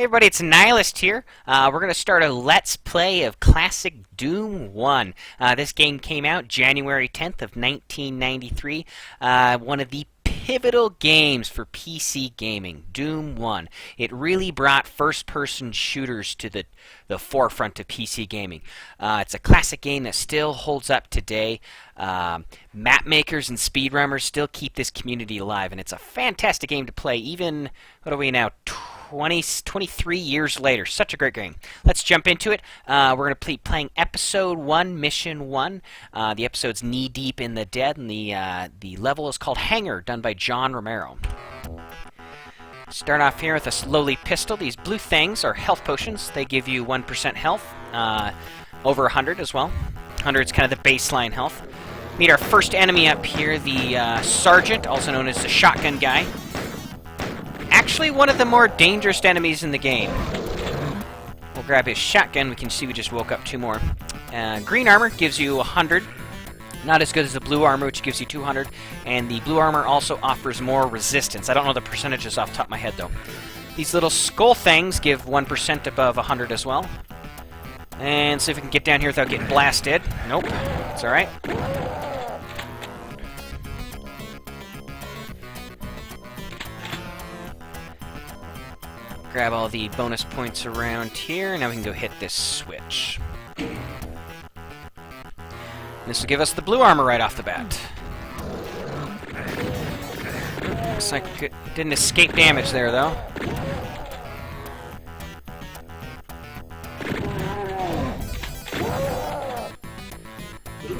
Hey everybody, it's Nihilist here. We're going to start a Let's Play of Classic Doom 1. This game came out January 10th of 1993. One of the pivotal games for PC gaming, Doom 1. It really brought first-person shooters to the forefront of PC gaming. It's a classic game that still holds up today. Map makers and speedrunners still keep this community alive, and it's a fantastic game to play even, what are we now, 23 years later. Such a great game. Let's jump into it. We're going to be playing Episode 1, Mission 1. The episode's Knee Deep in the Dead, and the level is called Hangar, done by John Romero. Start off here with a slowly pistol. These blue things are health potions. They give you 1% health, over 100 as well. 100 is kind of the baseline health. Meet our first enemy up here, the Sergeant, also known as the shotgun guy. Actually, one of the more dangerous enemies in the game. We'll grab his shotgun. We can see we just woke up two more. Green armor gives you 100. Not as good as the blue armor, which gives you 200. And the blue armor also offers more resistance. I don't know the percentages off the top of my head, though. These little skull things give 1% above 100 as well. And see if we can get down here without getting blasted. Nope. It's alright. Grab all the bonus points around here. Now we can go hit this switch. This will give us the blue armor right off the bat. Looks like it didn't escape damage there, though.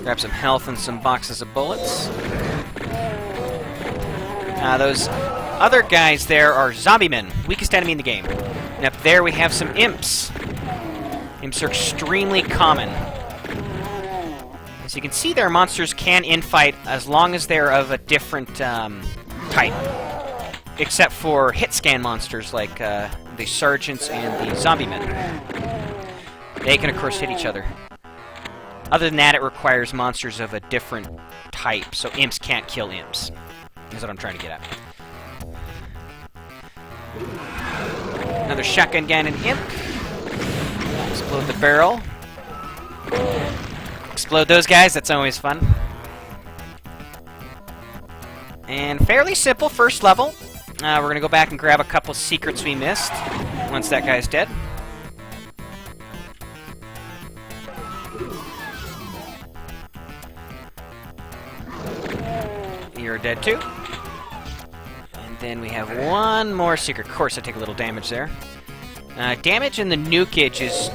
Grab some health and some boxes of bullets. Those other guys there are zombie men, weakest enemy in the game. And up there we have some imps. Imps are extremely common. As you can see there, monsters can infight as long as they're of a different type. Except for hit scan monsters like the sergeants and the zombie men. They can of course hit each other. Other than that, it requires monsters of a different type, so imps can't kill imps. That's what I'm trying to get at. Another shotgun gun and imp. Explode the barrel. Explode those guys, that's always fun. And fairly simple first level. We're going to go back and grab a couple secrets we missed once that guy's dead. You're dead too. And then we have one more secret. Of course, I take a little damage there. Damage in the nukage is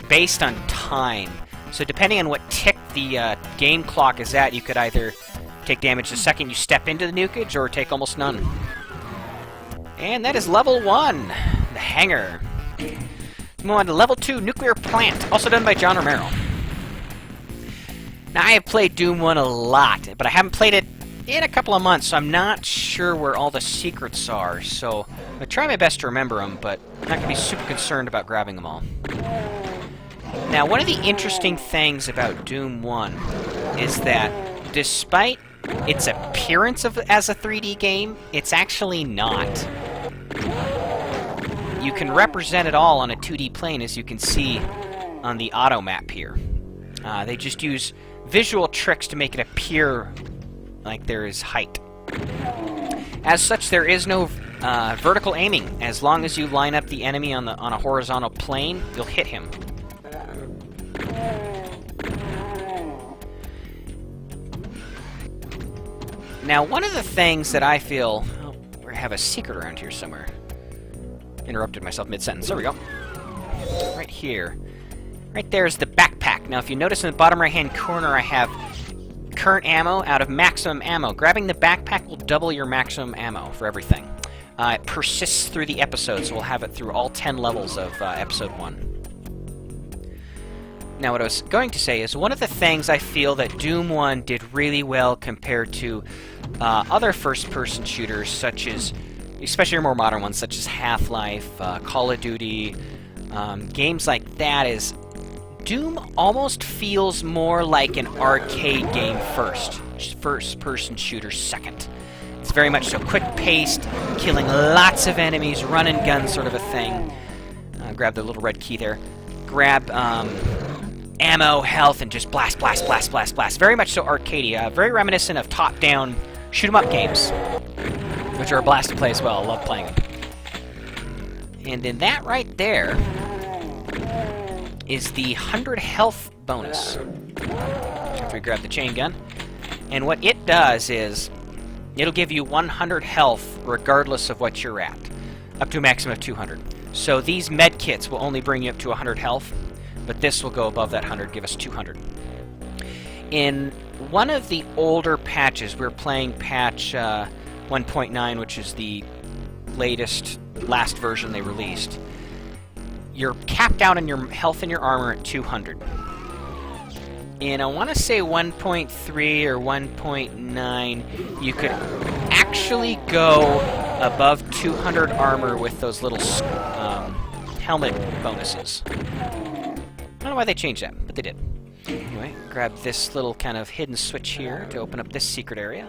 based on time. So depending on what tick the game clock is at, you could either take damage the second you step into the nukage or take almost none. And that is level 1, the Hangar. Move on to level 2, Nuclear Plant, also done by John Romero. Now, I have played Doom 1 a lot, but I haven't played it in a couple of months, so I'm not sure where all the secrets are, so I'm going to try my best to remember them, but I'm not going to be super concerned about grabbing them all. Now, one of the interesting things about Doom 1 is that despite its appearance as a 3D game, it's actually not. You can represent it all on a 2D plane, as you can see on the auto map here. They just use visual tricks to make it appear like there is height. As such, there is no vertical aiming. As long as you line up the enemy on a horizontal plane, you'll hit him. Now, one of the things that I feel... Oh, we have a secret around here somewhere. Interrupted myself mid-sentence. There we go. Right here. Right there is the backpack. Now, if you notice in the bottom right-hand corner, I have current ammo out of maximum ammo. Grabbing the backpack will double your maximum ammo for everything. It persists through the episode, so we'll have it through all 10 levels of Episode 1. Now, what I was going to say is one of the things I feel that Doom 1 did really well compared to other first-person shooters, such as, especially your more modern ones, such as Half-Life, Call of Duty, games like that, is Doom almost feels more like an arcade game first-person shooter second. It's very much so quick-paced, killing lots of enemies, run-and-gun sort of a thing. Grab the little red key there. Grab ammo, health, and just blast, blast, blast, blast, blast. Very much so arcadey. Very reminiscent of top-down shoot-'em-up games, which are a blast to play as well. I love playing them. And then that right there is the 100 health bonus. After we grab the chain gun. And what it does is, it'll give you 100 health regardless of what you're at. Up to a maximum of 200. So these med kits will only bring you up to 100 health, but this will go above that 100, give us 200. In one of the older patches, we're playing patch 1.9, which is the last version they released. You're capped out on your health and your armor at 200. In, I want to say 1.3 or 1.9, you could actually go above 200 armor with those little helmet bonuses. I don't know why they changed that, but they did. Anyway, grab this little kind of hidden switch here to open up this secret area.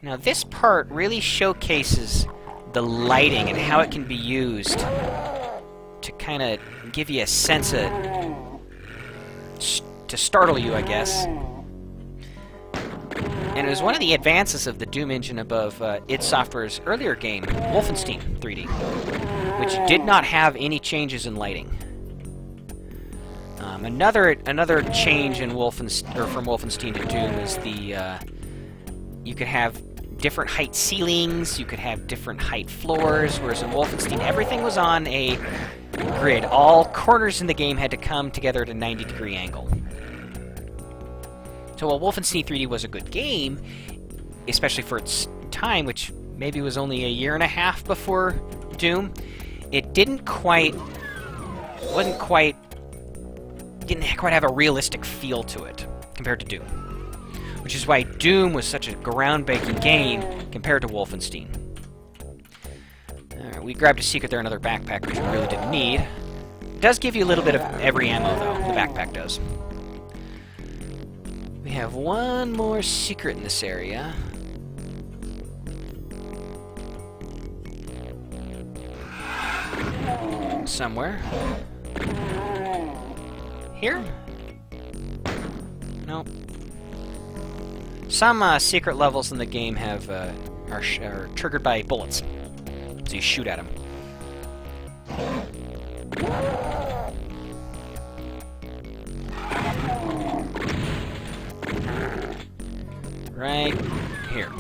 Now this part really showcases the lighting and how it can be used to kind of give you a sense of... to startle you, I guess. And it was one of the advances of the Doom engine above id Software's earlier game, Wolfenstein 3D, which did not have any changes in lighting. Another change in from Wolfenstein to Doom is the you could have different height ceilings, you could have different height floors, whereas in Wolfenstein everything was on a grid. All corners in the game had to come together at a 90-degree angle. So while Wolfenstein 3D was a good game, especially for its time, which maybe was only a year and a half before Doom, it didn't quite have a realistic feel to it compared to Doom. Which is why Doom was such a groundbreaking game compared to Wolfenstein. Alright, we grabbed a secret there, another backpack, which we really didn't need. It does give you a little bit of every ammo, though. The backpack does. We have one more secret in this area. Somewhere. Here? Nope. Some secret levels in the game have are triggered by bullets, so you shoot at them. Right here.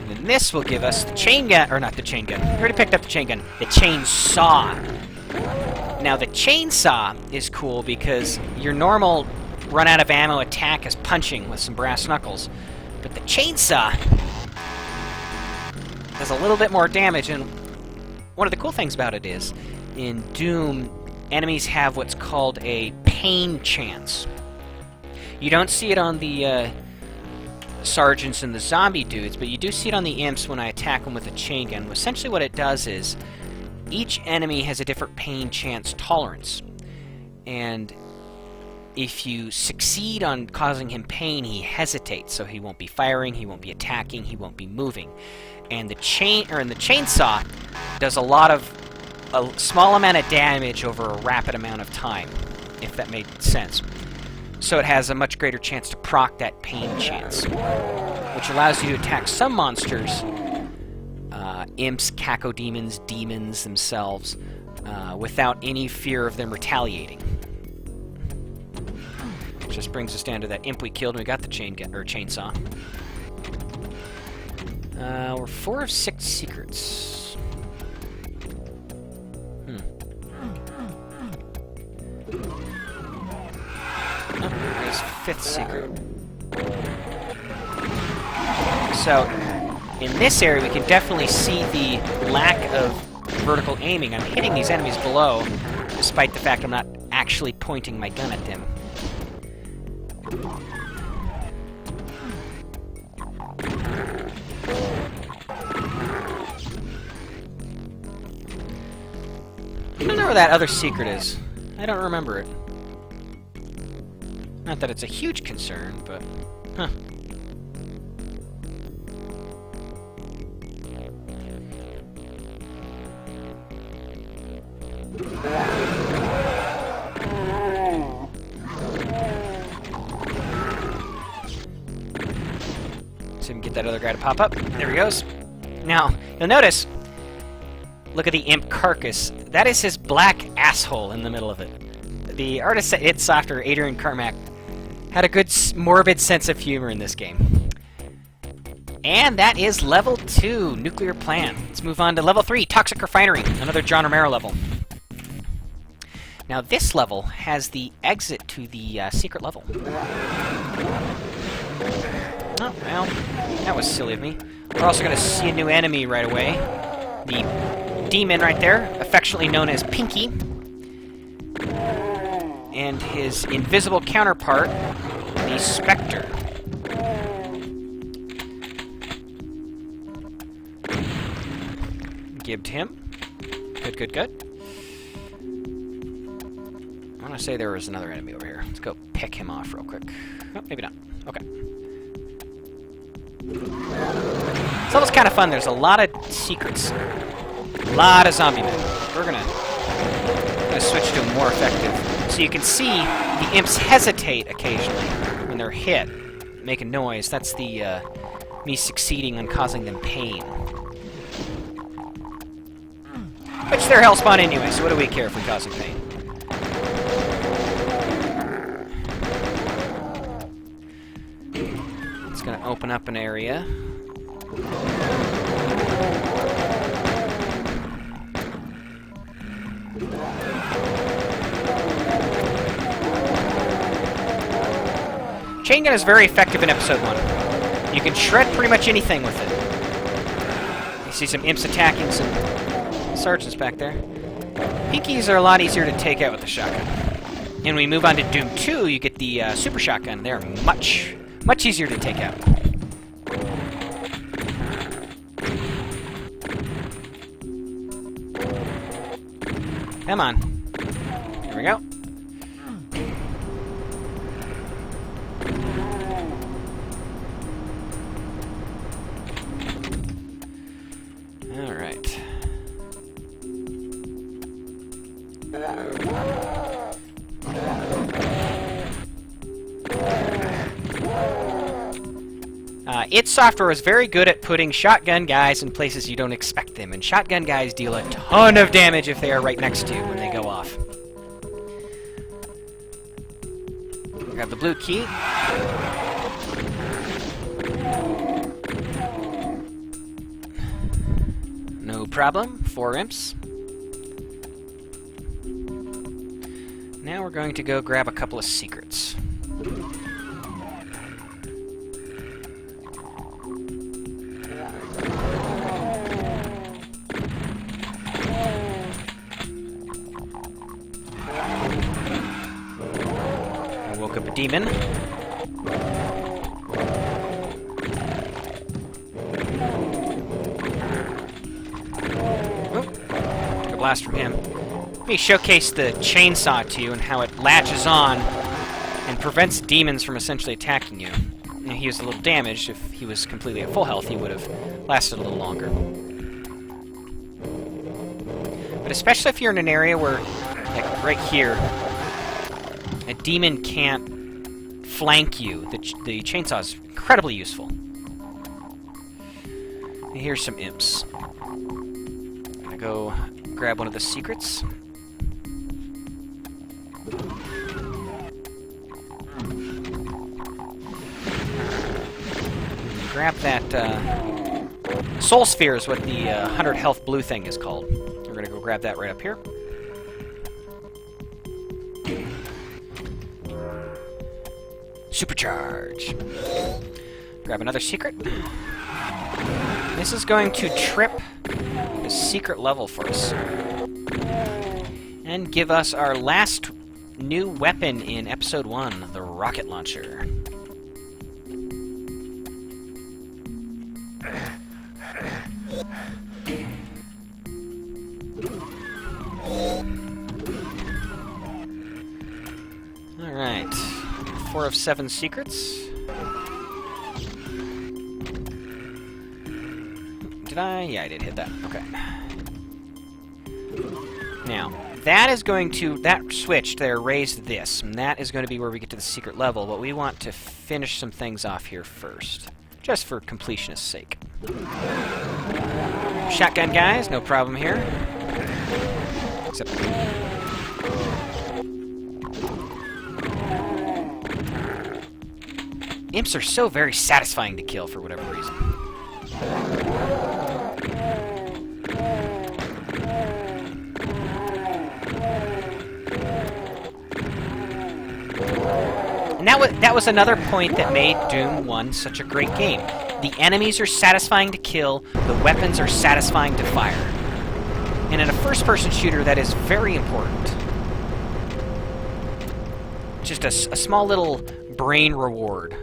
And this will give us the chain gun, or not the chain gun. We already picked up the chain gun. The chainsaw. Now the chainsaw is cool because your normal run out of ammo attack is punching with some brass knuckles, but the chainsaw does a little bit more damage. And one of the cool things about it is, in Doom, enemies have what's called a pain chance. You don't see it on the sergeants and the zombie dudes, but you do see it on the imps when I attack them with a chain gun. Essentially what it does is, each enemy has a different pain chance tolerance. And if you succeed on causing him pain, he hesitates, so he won't be firing, he won't be attacking, he won't be moving. And the chainsaw does a small amount of damage over a rapid amount of time, if that made sense. So it has a much greater chance to proc that pain chance, which allows you to attack some monsters, imps, cacodemons, demons themselves, without any fear of them retaliating. Which just brings us down to that imp we killed and we got the chainsaw. We're 4 of 6 secrets. Oh, there's 5th secret. So, in this area we can definitely see the lack of vertical aiming. I'm hitting these enemies below, despite the fact I'm not actually pointing my gun at them. I don't know where that other secret is. I don't remember it. Not that it's a huge concern, but... Huh. So we can get that other guy to pop up. There he goes. Now, you'll notice, look at the imp carcass. That is his black asshole in the middle of it. The artist at id Software, Adrian Carmack, had a good morbid sense of humor in this game. And that is level 2, Nuclear Plant. Let's move on to level 3, Toxic Refinery, another John Romero level. Now this level has the exit to the secret level. Oh, well, that was silly of me. We're also going to see a new enemy right away. The demon right there, affectionately known as Pinky. And his invisible counterpart, the Spectre. Gibbed him. Good, good, good. I want to say there was another enemy over here. Let's go pick him off real quick. Oh, maybe not. Okay. This level's kind of fun. There's a lot of secrets. A lot of zombie men. We're gonna switch to more effective. So you can see the imps hesitate occasionally when they're hit, make a noise. That's the me succeeding on causing them pain. Which they're hellspawn anyway, so what do we care if we cause them pain? It's going to open up an area. Chain gun is very effective in episode 1. You can shred pretty much anything with it. You see some imps attacking some sergeants back there. Pinkies are a lot easier to take out with the shotgun. And when we move on to Doom 2, you get the super shotgun. They're much easier to take out. Come on. There we go. All right. id Software is very good at putting shotgun guys in places you don't expect them, and shotgun guys deal a ton of damage if they are right next to you when they go off. Grab the blue key. No problem. 4 imps. Now we're going to go grab a couple of secrets. I woke up a demon. Took a blast from him. Let me showcase the chainsaw to you and how it latches on and prevents demons from essentially attacking you. And he was a little damaged. If he was completely at full health, he would have lasted a little longer. But especially if you're in an area where, like right here, a demon can't flank you, the chainsaw is incredibly useful. And here's some imps. I'm gonna go grab one of the secrets. Grab that, Soul Sphere is what the 100 health blue thing is called. We're gonna go grab that right up here. Supercharge. Grab another secret. This is going to trip the secret level for us. And give us our last new weapon in Episode 1, the rocket launcher. Alright. 4 of 7 secrets. Did I? Yeah, I did hit that. Okay. Now, that is going to... that switch there raised this, and that is going to be where we get to the secret level, but we want to finish some things off here first. just for completionist's sake. Shotgun guys, no problem here. Except... Imps are so very satisfying to kill for whatever reason. And that was another point that made Doom 1 such a great game. The enemies are satisfying to kill, the weapons are satisfying to fire. And in a first-person shooter, that is very important. Just a small little brain reward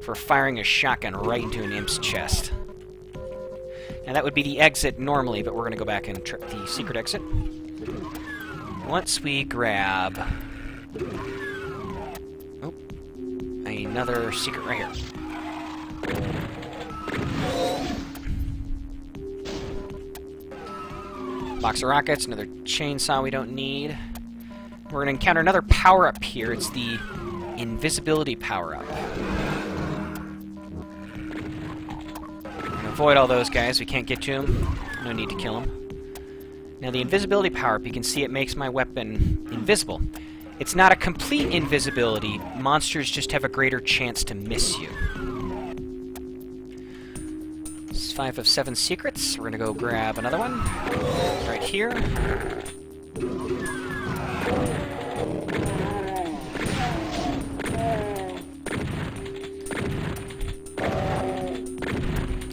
for firing a shotgun right into an imp's chest. Now that would be the exit normally, but we're going to go back and trip the secret exit. Once we grab... Oh, another secret right here. Box of rockets, another chainsaw we don't need. We're going to encounter another power-up here. It's the invisibility power-up. Avoid all those guys. We can't get to them. No need to kill them. Now, the invisibility power-up, you can see it makes my weapon invisible. It's not a complete invisibility. Monsters just have a greater chance to miss you. This is 5 of 7 secrets. We're going to go grab another one. Right here.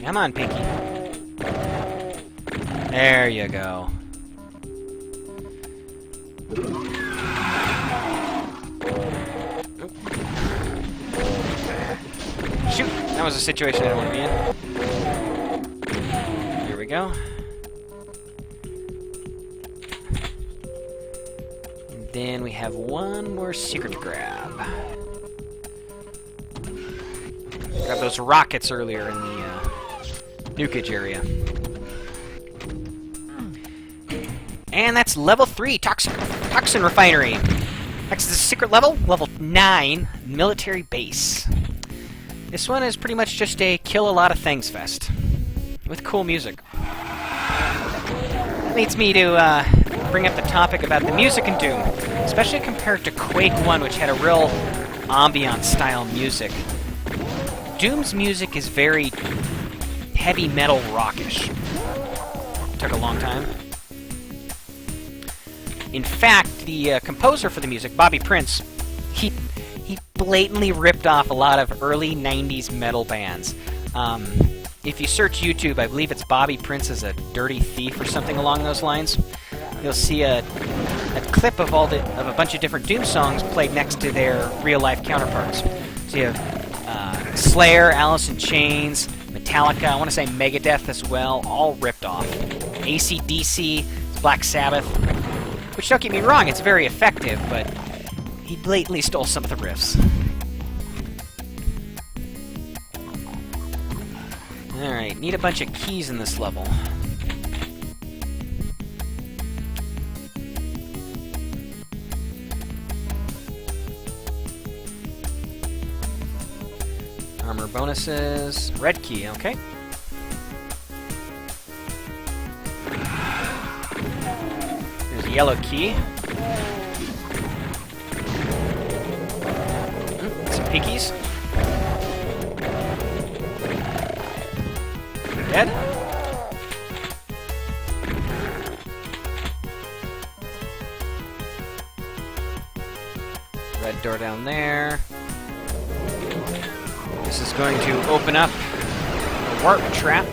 Come on, Pinky. There you go. Shoot! That was a situation I didn't want to be in. Here we go. And then we have one more secret to grab. Grab those rockets earlier in the nukage area. And that's level 3, Toxin Refinery. Next is the secret level, level 9, military base. This one is pretty much just a kill a lot of things fest, with cool music. That leads me to bring up the topic about the music in Doom, especially compared to Quake 1, which had a real ambient-style music. Doom's music is very heavy metal rockish. Took a long time. In fact, the composer for the music, Bobby Prince, he blatantly ripped off a lot of early 90s metal bands. If you search YouTube, I believe it's Bobby Prince as a dirty thief or something along those lines. You'll see a clip of a bunch of different Doom songs played next to their real-life counterparts. So you have Slayer, Alice in Chains, Metallica, I want to say Megadeth as well, all ripped off. AC/DC, Black Sabbath, which, don't get me wrong, it's very effective, but he blatantly stole some of the riffs. Alright, need a bunch of keys in this level. Armor bonuses. Red key, okay. Here's a yellow key. Some pickies. Dead. Red door down there. This is going to open up a warp trap.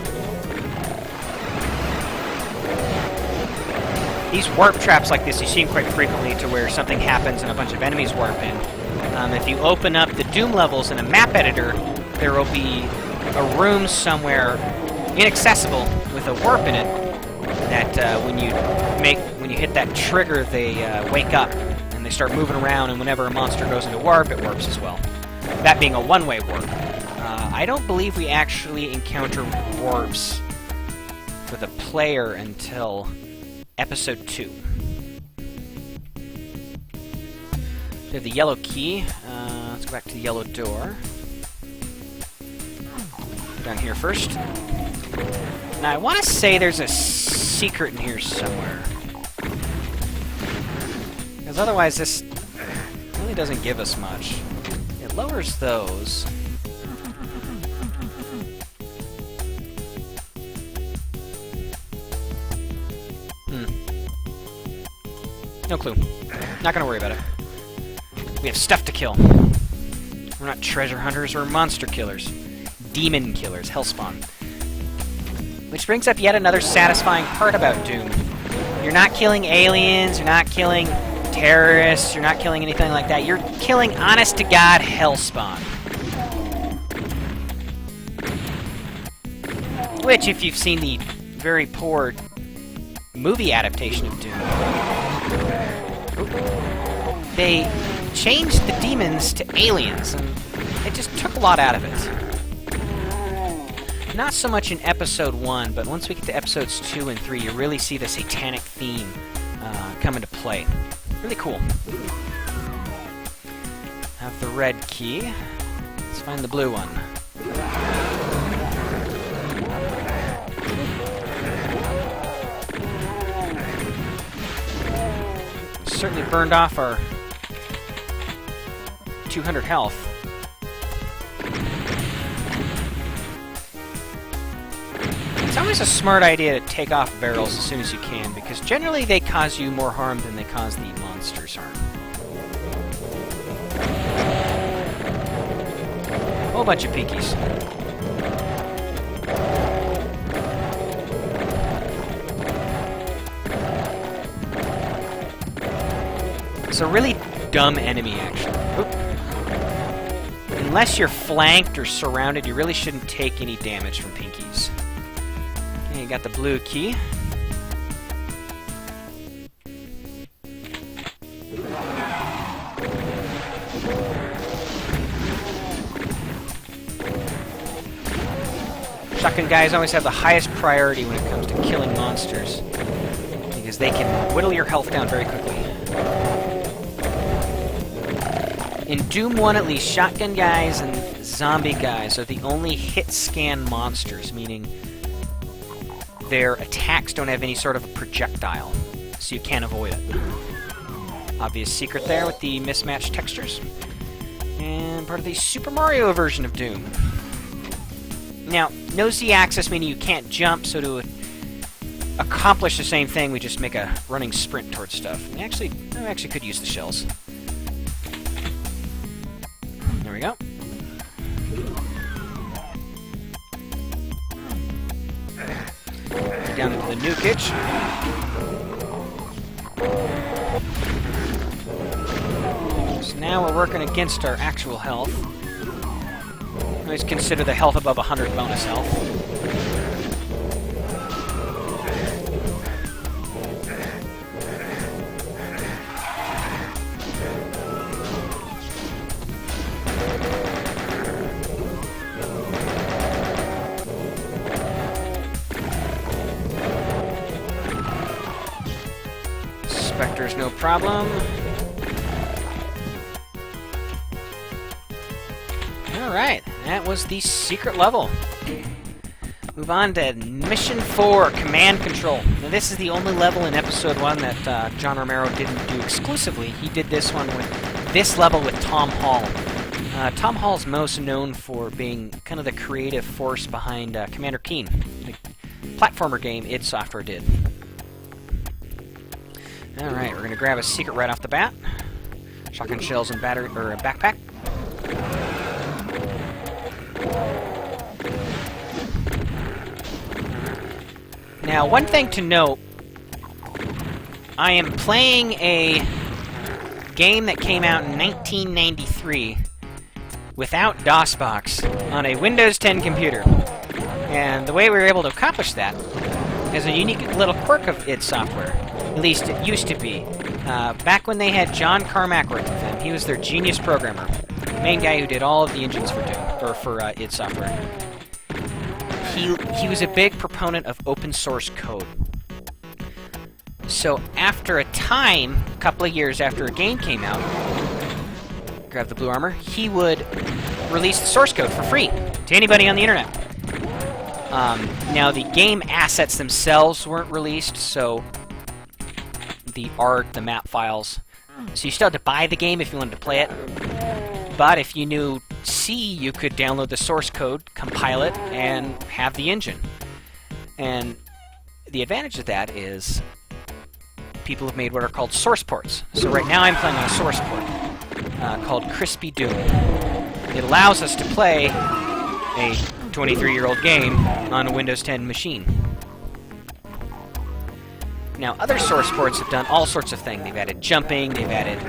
These warp traps like this, you see them quite frequently, to where something happens and a bunch of enemies warp in. If you open up the Doom levels in a map editor, there will be a room somewhere inaccessible with a warp in it that when you hit that trigger, they wake up and they start moving around, and whenever a monster goes into warp, it warps as well. That being a one-way warp. I don't believe we actually encounter warps for the player until Episode 2. We have the yellow key. Let's go back to the yellow door. Down here first. Now, I want to say there's a secret in here somewhere. Because otherwise this really doesn't give us much. It lowers those. No clue. Not gonna worry about it. We have stuff to kill. We're not treasure hunters, we're monster killers. Demon killers, Hellspawn. Which brings up yet another satisfying part about Doom. You're not killing aliens, you're not killing terrorists, you're not killing anything like that. You're killing honest-to-God Hellspawn. Which, if you've seen the very poor movie adaptation of Doom, they changed the demons to aliens, and it just took a lot out of it. Not so much in Episode 1, but once we get to Episodes 2 and 3, you really see the satanic theme come into play. Really cool. Have the red key. Let's find the blue one. Certainly burned off our 200 health. It's always a smart idea to take off barrels as soon as you can, because generally they cause you more harm than they cause the monsters harm. Whole bunch of pinkies. It's a really dumb enemy, actually. Oop. Unless you're flanked or surrounded, you really shouldn't take any damage from pinkies. Okay, you got the blue key. Shotgun guys always have the highest priority when it comes to killing monsters, because they can whittle your health down very quickly. In Doom 1, at least, shotgun guys and zombie guys are the only hit-scan monsters, meaning their attacks don't have any sort of a projectile, so you can't avoid it. Obvious secret there with the mismatched textures. And part of the Super Mario version of Doom. Now, no Z-axis, meaning you can't jump, so to accomplish the same thing, we just make a running sprint towards stuff. I actually could use the shells. There we go. Down into the nukage. So now we're working against our actual health. Always consider the health above 100 bonus health. Spectre's no problem. Alright, that was the secret level. Move on to Mission 4, Command Control. Now this is the only level in Episode 1 that John Romero didn't do exclusively. He did this level with Tom Hall. Tom Hall's most known for being kind of the creative force behind Commander Keen, the platformer game id Software did. Alright, we're going to grab a secret right off the bat. Shotgun shells and battery, or a backpack. Now, one thing to note, I am playing a game that came out in 1993 without DOSBox on a Windows 10 computer. And the way we were able to accomplish that is a unique little quirk of id Software. At least it used to be. Back when they had John Carmack working with them, he was their genius programmer. The main guy who did all of the engines for Doom, or for id Software. He was a big proponent of open source code. So after a time, a couple of years after a game came out, grab the blue armor, he would release the source code for free to anybody on the internet. Now, the game assets themselves weren't released, so the art, the map files. So you still had to buy the game if you wanted to play it. But if you knew C, you could download the source code, compile it, and have the engine. And the advantage of that is people have made what are called source ports. So right now I'm playing on a source port called Crispy Doom. It allows us to play a 23-year-old game on a Windows 10 machine. Now, other source ports have done all sorts of things. They've added jumping, they've added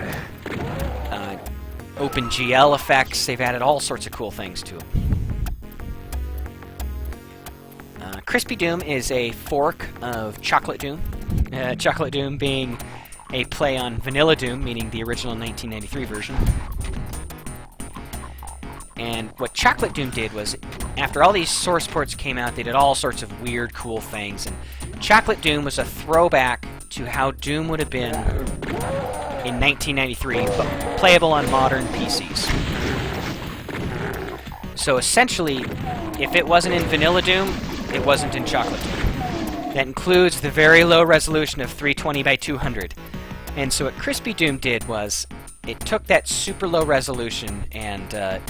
OpenGL effects, they've added all sorts of cool things to it. Crispy Doom is a fork of Chocolate Doom. Chocolate Doom being a play on Vanilla Doom, meaning the original 1993 version. And what Chocolate Doom did was, after all these source ports came out, they did all sorts of weird, cool things. And Chocolate Doom was a throwback to how Doom would have been in 1993, but playable on modern PCs. So essentially, if it wasn't in Vanilla Doom, it wasn't in Chocolate Doom. That includes the very low resolution of 320 by 200. And so what Crispy Doom did was, it took that super low resolution and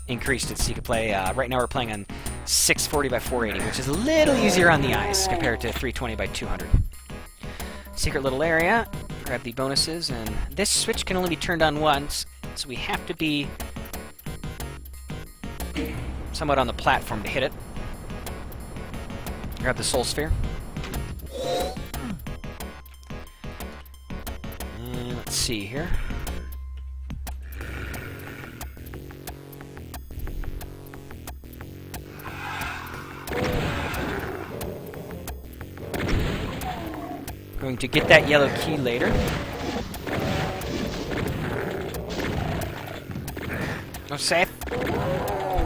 increased it so you could play. Right now we're playing on 640 by 480, which is a little easier on the eyes compared to 320 by 200. Secret little area. Grab the bonuses, and this switch can only be turned on once, so we have to be somewhat on the platform to hit it. Grab the soul sphere. And let's see here. Going to get that yellow key later. Oh, safe. I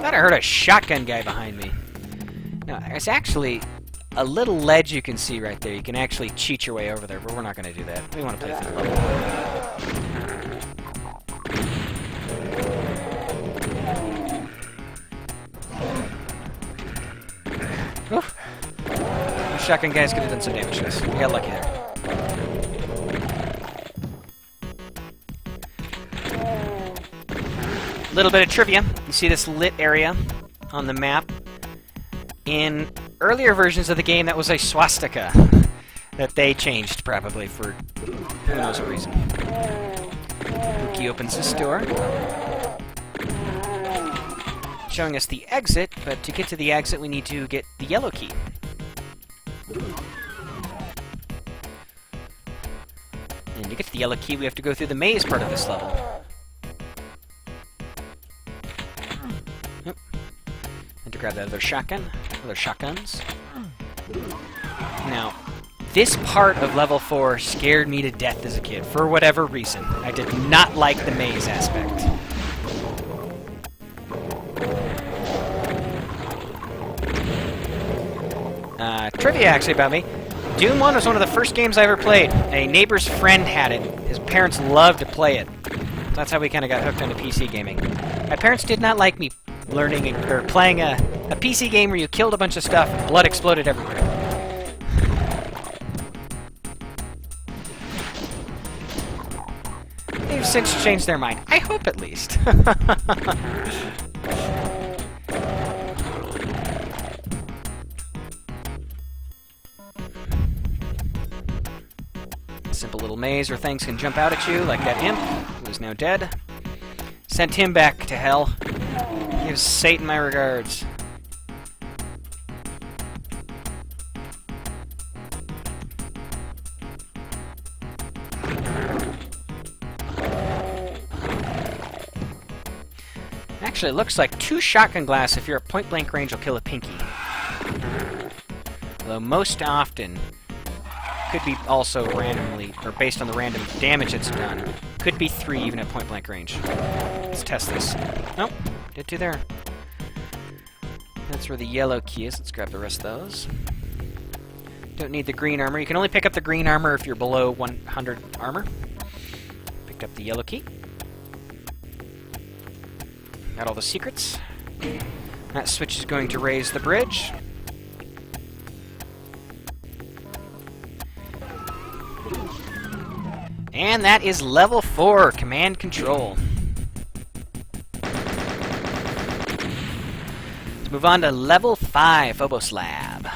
thought I heard a shotgun guy behind me. No, there's actually a little ledge you can see right there. You can actually cheat your way over there, but we're not going to do that. We want to play through the level. Oof. Those shotgun guys could have done some damage to us. We got lucky there. Little bit of trivia. You see this lit area on the map? In earlier versions of the game, that was a swastika that they changed, probably, for who knows what reason. Mookie opens this door, showing us the exit, but to get to the exit, we need to get the yellow key. And to get to the yellow key, we have to go through the maze part of this level. Grab that other shotgun, other shotguns. Now, this part of level 4 scared me to death as a kid, for whatever reason. I did not like the maze aspect. Trivia, actually, about me. Doom 1 was one of the first games I ever played. A neighbor's friend had it. His parents loved to play it. That's how we kind of got hooked onto PC gaming. My parents did not like me learning or playing a PC game where you killed a bunch of stuff and blood exploded everywhere. They've since changed their mind. I hope, at least. Simple little maze where things can jump out at you, like that imp, who is now dead. Sent him back to hell. Give Satan my regards. Actually, it looks like 2 shotgun blasts if you're at point-blank range will kill a pinky. Although most often, could be also randomly, or based on the random damage it's done, could be 3 even at point-blank range. Let's test this. Nope, did 2 there. That's where the yellow key is. Let's grab the rest of those. Don't need the green armor. You can only pick up the green armor if you're below 100 armor. Picked up the yellow key. Got all the secrets. That switch is going to raise the bridge. And that is level 4, Command Control. Let's move on to level 5, Phobos Lab.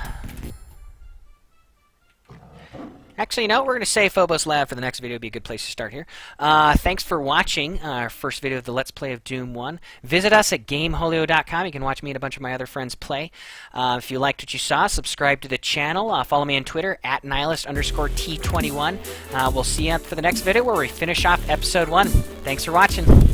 Actually, you know, we're going to save Phobos Lab for the next video. Would be a good place to start here. Thanks for watching our first video of the Let's Play of Doom 1. Visit us at GameHolio.com. You can watch me and a bunch of my other friends play. If you liked what you saw, subscribe to the channel. Follow me on Twitter at Nihilist_T21. We'll see you for the next video where we finish off Episode 1. Thanks for watching.